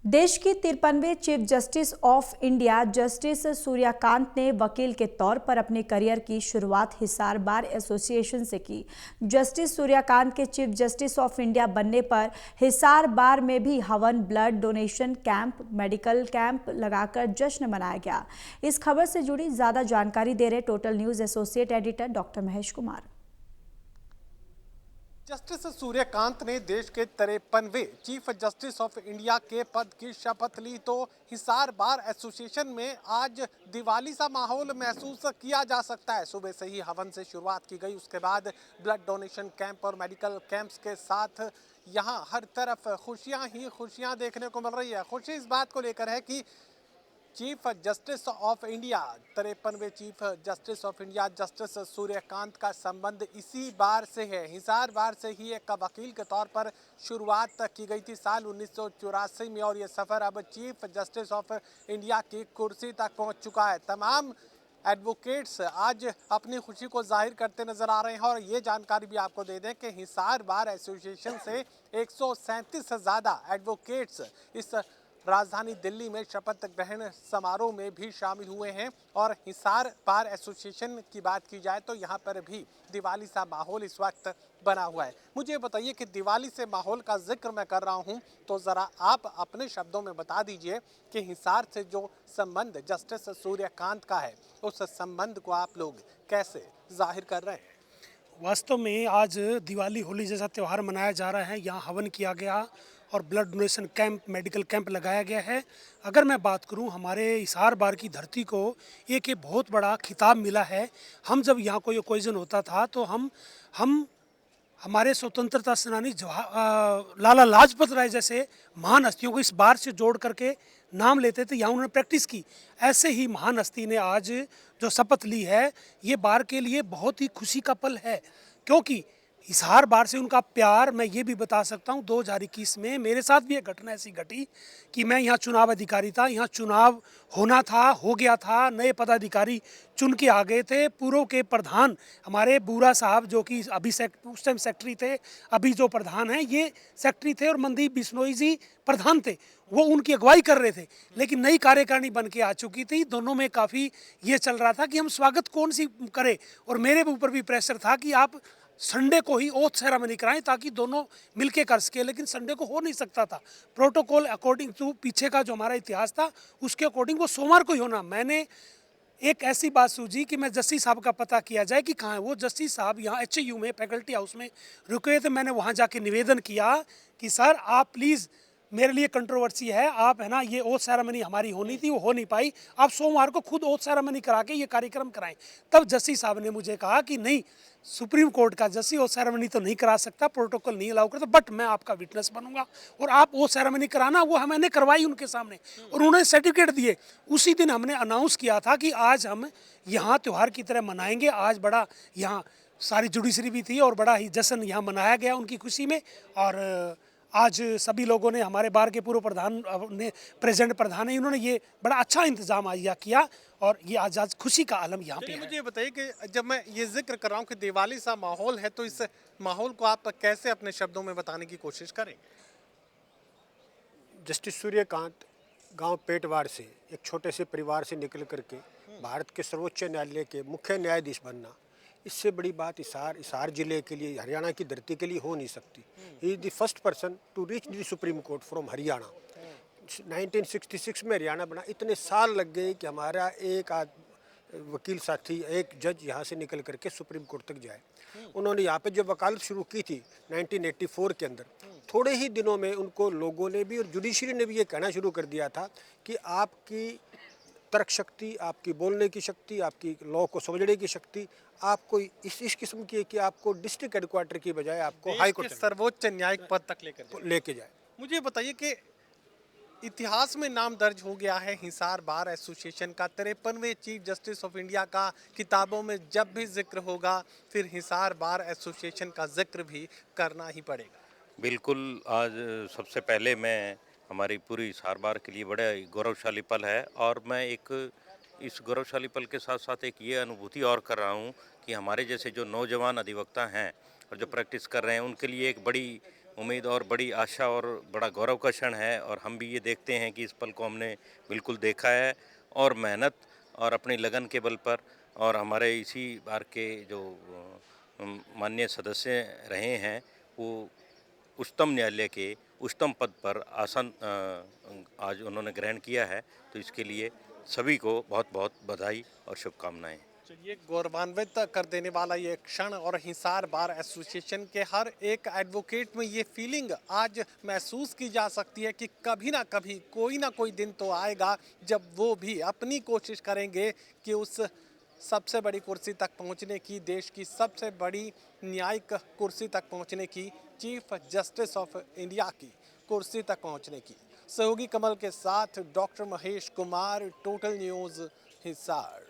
देश की 53वें chief justice of India justice Suryakant ने वकील के तौर पर अपने करियर की शुरुआत हिसार बार एसोसिएशन से की। जस्टिस सूर्यकांत के चीफ जस्टिस ऑफ इंडिया बनने पर हिसार बार में भी हवन, blood donation camp, medical camp लगाकर जश्न मनाया गया। इस खबर से जुड़ी ज्यादा जानकारी दे रहे total news associate editor doctor Mahesh Kumar. Justice Suryakant ने देश के 53वें चीफ जस्टिस ऑफ इंडिया के पद की शपथ ली तो हिसार बार एसोसिएशन में आज दिवाली सा माहौल महसूस किया जा सकता है। सुबह से ही हवन से शुरुआत की गई, उसके बाद ब्लड डोनेशन कैंप और मेडिकल कैंप्स के साथ यहां हर तरफ खुशियां ही खुशियां देखने को मिल रही है। खुशी इस बात को लेकर है कि चीफ जस्टिस ऑफ इंडिया 53वें chief justice of India justice Suryakant का संबंध इसी बार से है। हिसार बार से ही एक वकील के तौर पर शुरुआत की गई थी साल 1984 में और ये सफ़र अब चीफ जस्टिस ऑफ इंडिया की कुर्सी तक पहुंच चुका है। तमाम एडवोकेट्स आज अपनी खुशी को जाहिर करते नजर आ रहे हैं और ये जानकारी भी आपको दे दें कि हिसार बार एसोसिएशन से 137 से ज़्यादा एडवोकेट्स इस राजधानी दिल्ली में शपथ ग्रहण समारोह में भी शामिल हुए हैं। और हिसार बार एसोसिएशन की बात की जाए तो यहाँ पर भी दिवाली सा माहौल इस वक्त बना हुआ है। मुझे बताइए कि दिवाली से माहौल का जिक्र मैं कर रहा हूँ तो ज़रा आप अपने शब्दों में बता दीजिए कि हिसार से जो संबंध जस्टिस सूर्यकांत का है उस संबंध को आप लोग कैसे जाहिर कर रहे हैं। वास्तव में आज दिवाली होली जैसा त्यौहार मनाया जा रहा है। यहाँ हवन किया गया और blood donation camp, medical camp लगाया गया है। अगर मैं बात करूं, हमारे हिसार बार की धरती को एक बहुत बड़ा खिताब मिला है। हम जब यहाँ कोई ओकेजन होता था तो हम हमारे स्वतंत्रता सेनानी लाला लाजपत राय जैसे महान हस्तियों को इस बार से जोड़ करके नाम लेते थे। यहाँ उन्होंने प्रैक्टिस की। ऐसे ही महान हस्ती ने आज जो शपथ ली है, ये बार के लिए बहुत ही खुशी का पल है, क्योंकि हिसार बार से उनका प्यार मैं ये भी बता सकता हूँ। 2021 में मेरे साथ भी एक घटना ऐसी घटी कि मैं यहाँ चुनाव अधिकारी था। यहाँ चुनाव होना था, हो गया था, नए पदाधिकारी चुन के आ गए थे। पूर्व के प्रधान हमारे बूरा साहब, जो कि अभी उस टाइम सेक्रेटरी थे, अभी जो प्रधान हैं ये सेक्रेटरी थे, और मनदीप बिश्नोई जी प्रधान थे, वो उनकी अगुवाई कर रहे थे। लेकिन नई कार्यकारिणी बन के आ चुकी थी। दोनों में काफ़ी ये चल रहा था कि हम स्वागत कौन सी करें, और मेरे ऊपर भी प्रेशर था कि आप संडे को ही ओथ सेरेमनी कराएं ताकि दोनों मिलके कर सके। लेकिन संडे को हो नहीं सकता था। प्रोटोकॉल अकॉर्डिंग टू पीछे का जो हमारा इतिहास था उसके अकॉर्डिंग वो सोमवार को ही होना। मैंने एक ऐसी बात सूझी कि मैं जस्टिस साहब का पता किया जाए कि कहाँ है वो। जस्टिस साहब यहाँ HAU में फैकल्टी हाउस में रुके थे। मैंने वहाँ जाके निवेदन किया कि सर आप प्लीज़, मेरे लिए कंट्रोवर्सी है, आप है ना, ये ओथ सेरेमनी हमारी होनी थी, वो हो नहीं पाई, आप सोमवार को खुद ओथ सेरेमनी करा के ये कार्यक्रम कराएं। तब जस्टिस साहब ने मुझे कहा कि नहीं, सुप्रीम कोर्ट का जस्टिस ओथ सेरेमनी तो नहीं करा सकता, प्रोटोकॉल नहीं अलाउ करता, बट मैं आपका विटनेस बनूंगा और आप ओथ सेरेमनी कराना। वो मैंने करवाई उनके सामने और उन्होंने सर्टिफिकेट दिए। उसी दिन हमने अनाउंस किया था कि आज हम यहाँ त्यौहार की तरह मनाएंगे। आज बड़ा यहाँ सारी जुडिशरी भी थी और बड़ा ही जश्न यहाँ मनाया गया उनकी खुशी में। और आज सभी लोगों ने, हमारे बार के पूर्व प्रधान ने, प्रेजेंट प्रधान है, इन्होंने ये बड़ा अच्छा इंतजाम आज किया और ये आज खुशी का आलम यहाँ पे है। मुझे बताइए कि जब मैं ये जिक्र कर रहा हूँ कि दिवाली सा माहौल है तो इस माहौल को आप कैसे अपने शब्दों में बताने की कोशिश करेंगे। जस्टिस सूर्यकांत गांव पेटवाड़ से एक छोटे से परिवार से निकल करके भारत के सर्वोच्च न्यायालय के मुख्य न्यायाधीश बनना, इससे बड़ी बात हिसार जिले के लिए, हरियाणा की धरती के लिए हो नहीं सकती। He is the first person to reach the supreme court from Haryana. 1966 में हरियाणा बना। इतने साल लग गए कि हमारा एक वकील साथी, एक जज यहाँ से निकल करके सुप्रीम कोर्ट तक जाए। उन्होंने यहाँ पे जो वकालत शुरू की थी 1984 के अंदर, थोड़े ही दिनों में उनको लोगों ने भी और जुडिशरी ने भी ये कहना शुरू कर दिया था कि आपकी तर्क शक्ति, आपकी बोलने की शक्ति, आपकी लॉ को समझने की शक्ति आपको इस किस्म की है कि आपको डिस्ट्रिक्ट हेडक्वार्टर की बजाय आपको हाई कोर्ट सर्वोच्च न्यायिक पद तक लेके जाए। मुझे बताइए कि इतिहास में नाम दर्ज हो गया है हिसार बार एसोसिएशन का। 53वें चीफ जस्टिस ऑफ इंडिया का किताबों में जब भी जिक्र होगा फिर हिसार बार एसोसिएशन का जिक्र भी करना ही पड़ेगा। बिल्कुल, आज सबसे पहले मैं, हमारी पूरी हिसार बार के लिए बड़ा गौरवशाली पल है और मैं इस गौरवशाली पल के साथ साथ एक ये अनुभूति और कर रहा हूँ कि हमारे जैसे जो नौजवान अधिवक्ता हैं और जो प्रैक्टिस कर रहे हैं उनके लिए एक बड़ी उम्मीद और बड़ी आशा और बड़ा गौरव का क्षण है। और हम भी ये देखते हैं कि इस पल को हमने बिल्कुल देखा है, और मेहनत और अपनी लगन के बल पर, और हमारे इसी बार के जो माननीय सदस्य रहे हैं, वो उच्चतम न्यायालय के उच्चतम पद पर आसन आज उन्होंने ग्रहण किया है। तो इसके लिए सभी को बहुत बहुत बधाई और शुभकामनाएं। चलिए, गौरवान्वित कर देने वाला ये क्षण, और हिसार बार एसोसिएशन के हर एक एडवोकेट में ये फीलिंग आज महसूस की जा सकती है कि कभी ना कभी कोई ना कोई दिन तो आएगा जब वो भी अपनी कोशिश करेंगे कि उस सबसे बड़ी कुर्सी तक पहुंचने की, देश की सबसे बड़ी न्यायिक कुर्सी तक पहुंचने की, चीफ जस्टिस ऑफ इंडिया की कुर्सी तक पहुंचने की। सहयोगी कमल के साथ doctor Mahesh Kumar, total news, Hisar.